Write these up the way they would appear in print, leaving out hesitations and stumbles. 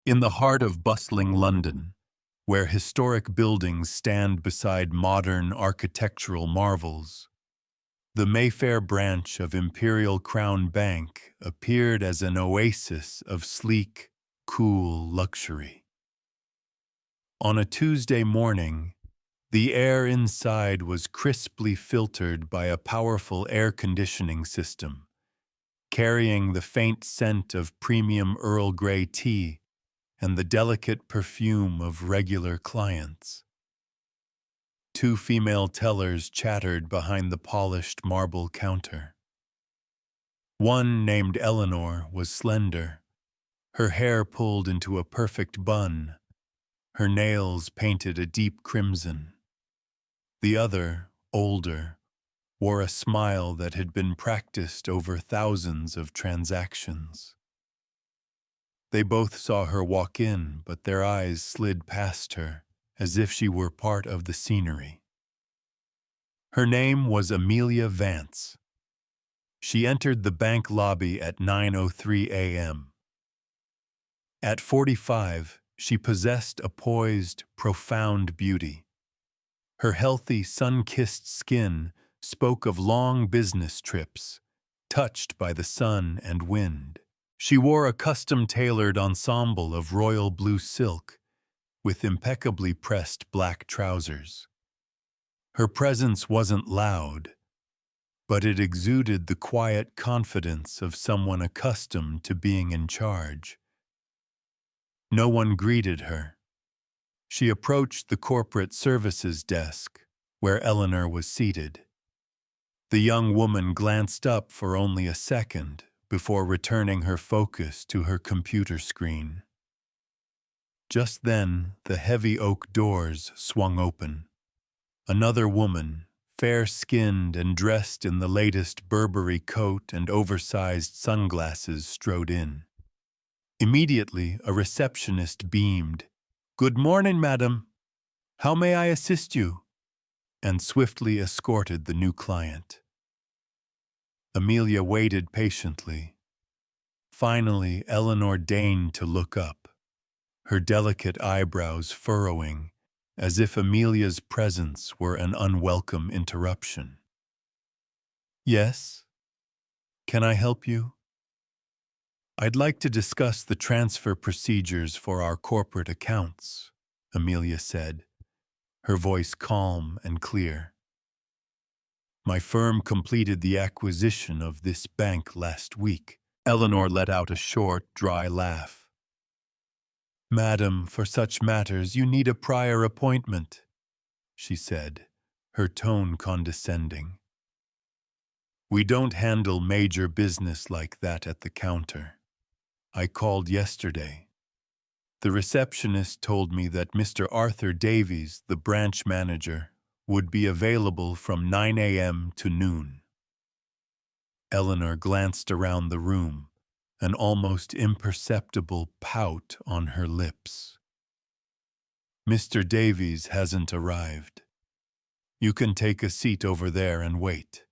In the heart of bustling London, where historic buildings stand beside modern architectural marvels, the Mayfair branch of Imperial Crown Bank appeared as an oasis of sleek, cool luxury. On a Tuesday morning, the air inside was crisply filtered by a powerful air conditioning system, carrying the faint scent of premium Earl Grey tea and the delicate perfume of regular clients. Two female tellers chattered behind the polished marble counter. One, named Eleanor, was slender, her hair pulled into a perfect bun, her nails painted a deep crimson. The other, older, wore a smile that had been practiced over thousands of transactions. They both saw her walk in, but their eyes slid past her, as if she were part of the scenery. Her name was Amelia Vance. She entered the bank lobby at 9:03 a.m. At 45, she possessed a poised, profound beauty. Her healthy, sun-kissed skin spoke of long business trips, touched by the sun and wind. She wore a custom-tailored ensemble of royal blue silk with impeccably pressed black trousers. Her presence wasn't loud, but it exuded the quiet confidence of someone accustomed to being in charge. No one greeted her. She approached the corporate services desk, where Eleanor was seated. The young woman glanced up for only a second before returning her focus to her computer screen. Just then, the heavy oak doors swung open. Another woman, fair-skinned and dressed in the latest Burberry coat and oversized sunglasses, strode in. Immediately, a receptionist beamed, "Good morning, madam. How may I assist you?" and swiftly escorted the new client. Amelia waited patiently. Finally, Eleanor deigned to look up, her delicate eyebrows furrowing, as if Amelia's presence were an unwelcome interruption. "Yes? Can I help you?" "I'd like to discuss the transfer procedures for our corporate accounts," Amelia said, her voice calm and clear. "My firm completed the acquisition of this bank last week." Eleanor let out a short, dry laugh. "Madam, for such matters you need a prior appointment," she said, her tone condescending. "We don't handle major business like that at the counter. I called yesterday. The receptionist told me that Mr. Arthur Davies, the branch manager, would be available from 9 a.m. to noon." Eleanor glanced around the room, an almost imperceptible pout on her lips. "Mr. Davies hasn't arrived. You can take a seat over there and wait."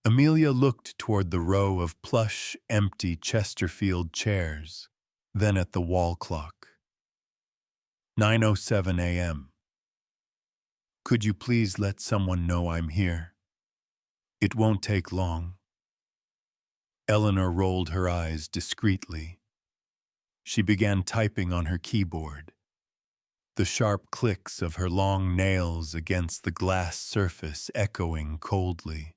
Amelia looked toward the row of plush, empty Chesterfield chairs, then at the wall clock. 9:07 a.m. "Could you please let someone know I'm here? It won't take long." Eleanor rolled her eyes discreetly. She began typing on her keyboard, the sharp clicks of her long nails against the glass surface echoing coldly.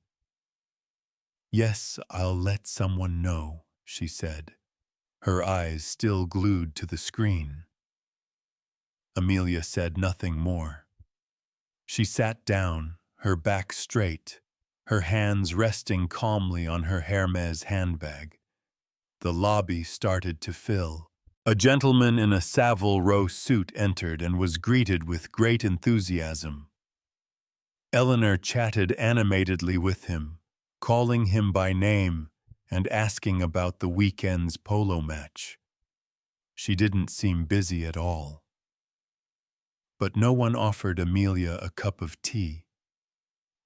"Yes, I'll let someone know," she said, her eyes still glued to the screen. Amelia said nothing more. She sat down, her back straight, her hands resting calmly on her Hermes handbag. The lobby started to fill. A gentleman in a Savile Row suit entered and was greeted with great enthusiasm. Eleanor chatted animatedly with him, calling him by name and asking about the weekend's polo match. She didn't seem busy at all. But no one offered Amelia a cup of tea.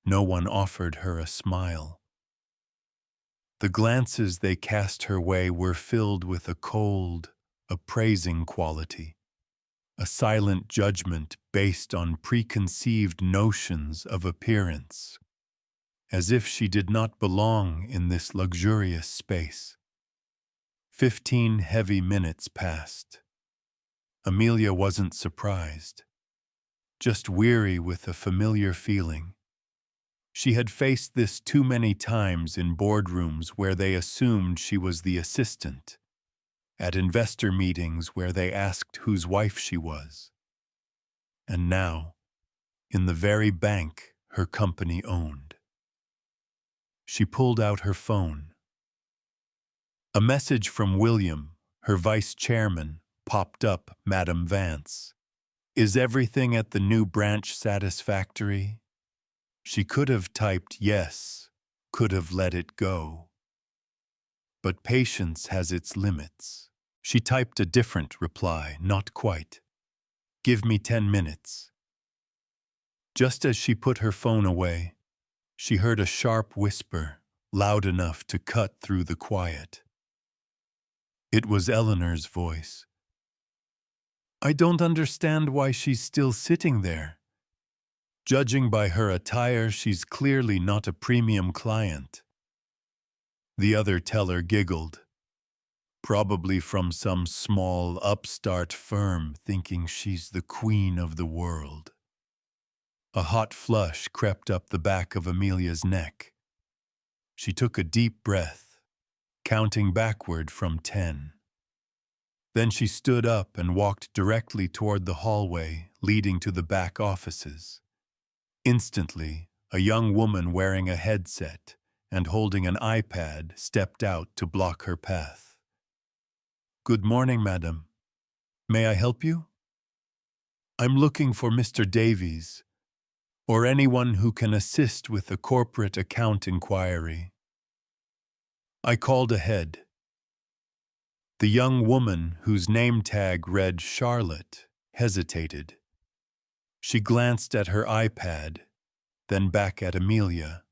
No one offered her a smile. The glances they cast her way were filled with a cold, appraising quality, a silent judgment based on preconceived notions of appearance, as if she did not belong in this luxurious space. 15 heavy minutes passed. Amelia wasn't surprised, just weary with a familiar feeling. She had faced this too many times in boardrooms where they assumed she was the assistant, at investor meetings where they asked whose wife she was. And now, in the very bank her company owned. She pulled out her phone. A message from William, her vice chairman, popped up. Madam Vance. Is everything at the new branch satisfactory? She could have typed yes, could have let it go. But patience has its limits. She typed a different reply, not quite. Give me 10 minutes. Just as she put her phone away, she heard a sharp whisper, loud enough to cut through the quiet. It was Eleanor's voice. I don't understand why she's still sitting there. Judging by her attire, she's clearly not a premium client. The other teller giggled. Probably from some small upstart firm thinking she's the queen of the world. A hot flush crept up the back of Amelia's neck. She took a deep breath, counting backward from 10. Then she stood up and walked directly toward the hallway leading to the back offices. Instantly, a young woman wearing a headset and holding an iPad stepped out to block her path. Good morning, madam. May I help you? I'm looking for Mr. Davies, or anyone who can assist with a corporate account inquiry. I called ahead. The young woman, whose name tag read Charlotte, hesitated. She glanced at her iPad, then back at Amelia.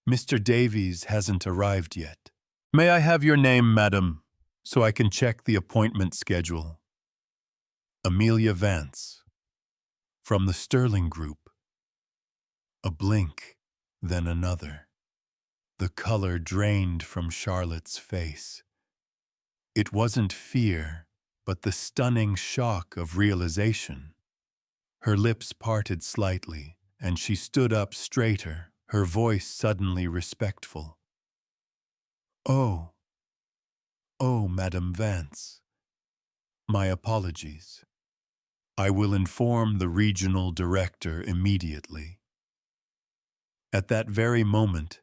Mr. Davies hasn't arrived yet. May I have your name, madam, so I can check the appointment schedule? Amelia Vance. From the Sterling Group. A blink, then another. The color drained from Charlotte's face. It wasn't fear, but the stunning shock of realization. Her lips parted slightly, and she stood up straighter, her voice suddenly respectful. Oh, Madam Vance. My apologies. I will inform the regional director immediately. At that very moment,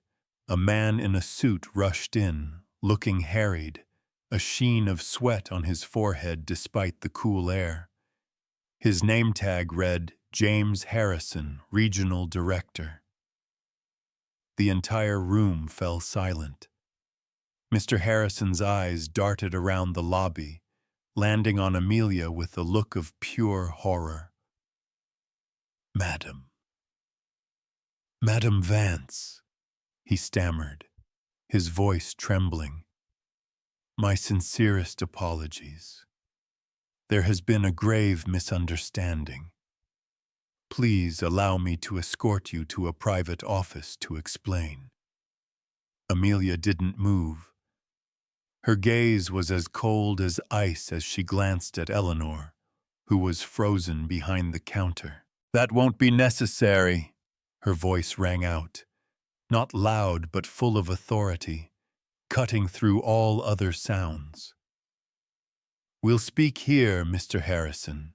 a man in a suit rushed in, looking harried, a sheen of sweat on his forehead despite the cool air. His name tag read, James Harrison, Regional Director. The entire room fell silent. Mr. Harrison's eyes darted around the lobby, landing on Amelia with a look of pure horror. Madam Vance, he stammered, his voice trembling. My sincerest apologies. There has been a grave misunderstanding. Please allow me to escort you to a private office to explain. Amelia didn't move. Her gaze was as cold as ice as she glanced at Eleanor, who was frozen behind the counter. That won't be necessary, her voice rang out, not loud but full of authority, cutting through all other sounds. We'll speak here, Mr. Harrison,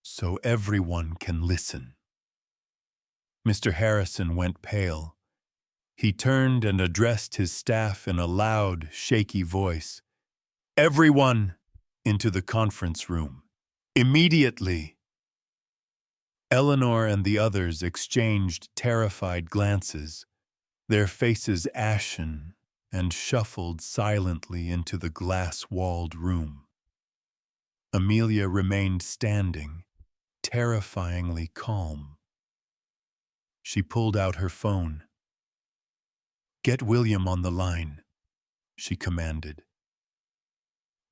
so everyone can listen. Mr. Harrison went pale. He turned and addressed his staff in a loud, shaky voice. Everyone into the conference room. Immediately. Eleanor and the others exchanged terrified glances, their faces ashen, and shuffled silently into the glass-walled room. Amelia remained standing, terrifyingly calm. She pulled out her phone. Get William on the line, she commanded.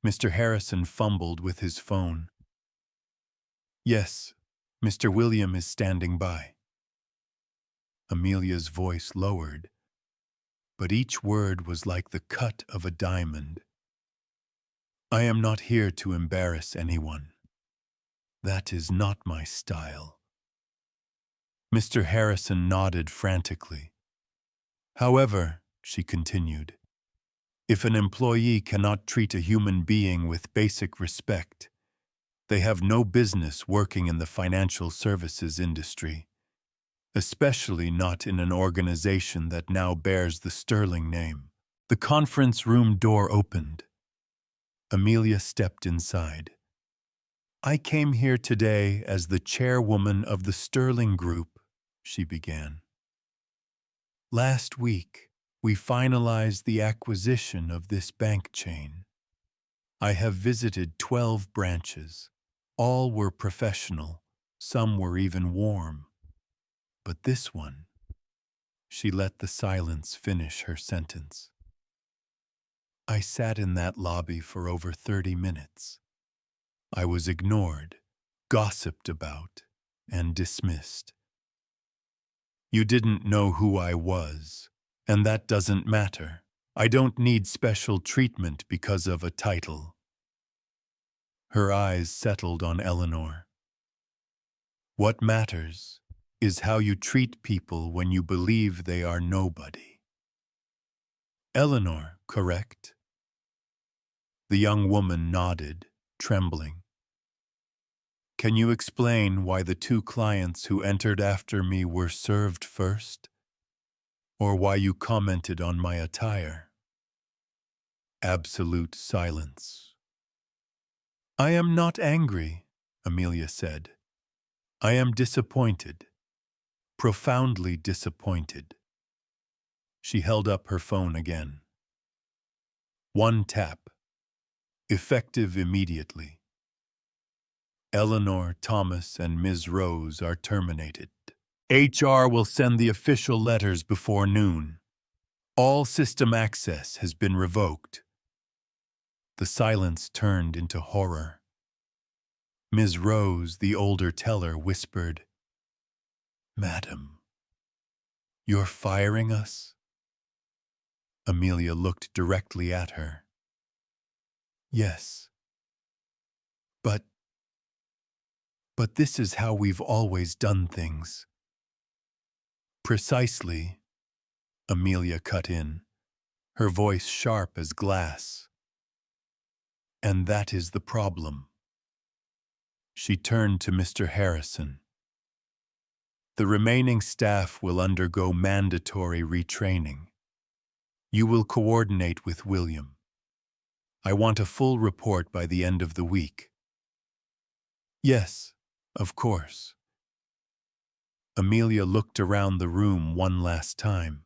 Mr. Harrison fumbled with his phone. Yes, Mr. William is standing by. Amelia's voice lowered, but each word was like the cut of a diamond. I am not here to embarrass anyone. That is not my style. Mr. Harrison nodded frantically. However, she continued, if an employee cannot treat a human being with basic respect, they have no business working in the financial services industry, especially not in an organization that now bears the sterling name. The conference room door opened. Amelia stepped inside. I came here today as the chairwoman of the Sterling Group, she began. Last week, we finalized the acquisition of this bank chain. I have visited 12 branches. All were professional, some were even warm. But this one, she let the silence finish her sentence. I sat in that lobby for over 30 minutes. I was ignored, gossiped about, and dismissed. You didn't know who I was, and that doesn't matter. I don't need special treatment because of a title. Her eyes settled on Eleanor. What matters is how you treat people when you believe they are nobody. Eleanor, correct? The young woman nodded, trembling. Can you explain why the 2 clients who entered after me were served first? Or why you commented on my attire? Absolute silence. I am not angry, Amelia said. I am disappointed, profoundly disappointed. She held up her phone again. 1 tap. Effective immediately. Eleanor, Thomas, and Ms. Rose are terminated. HR will send the official letters before noon. All system access has been revoked. The silence turned into horror. Ms. Rose, the older teller, whispered, Madam, you're firing us? Amelia looked directly at her. Yes. But this is how we've always done things. Precisely, Amelia cut in, her voice sharp as glass. And that is the problem. She turned to Mr. Harrison. The remaining staff will undergo mandatory retraining. You will coordinate with William. I want a full report by the end of the week. Yes, of course. Amelia looked around the room one last time.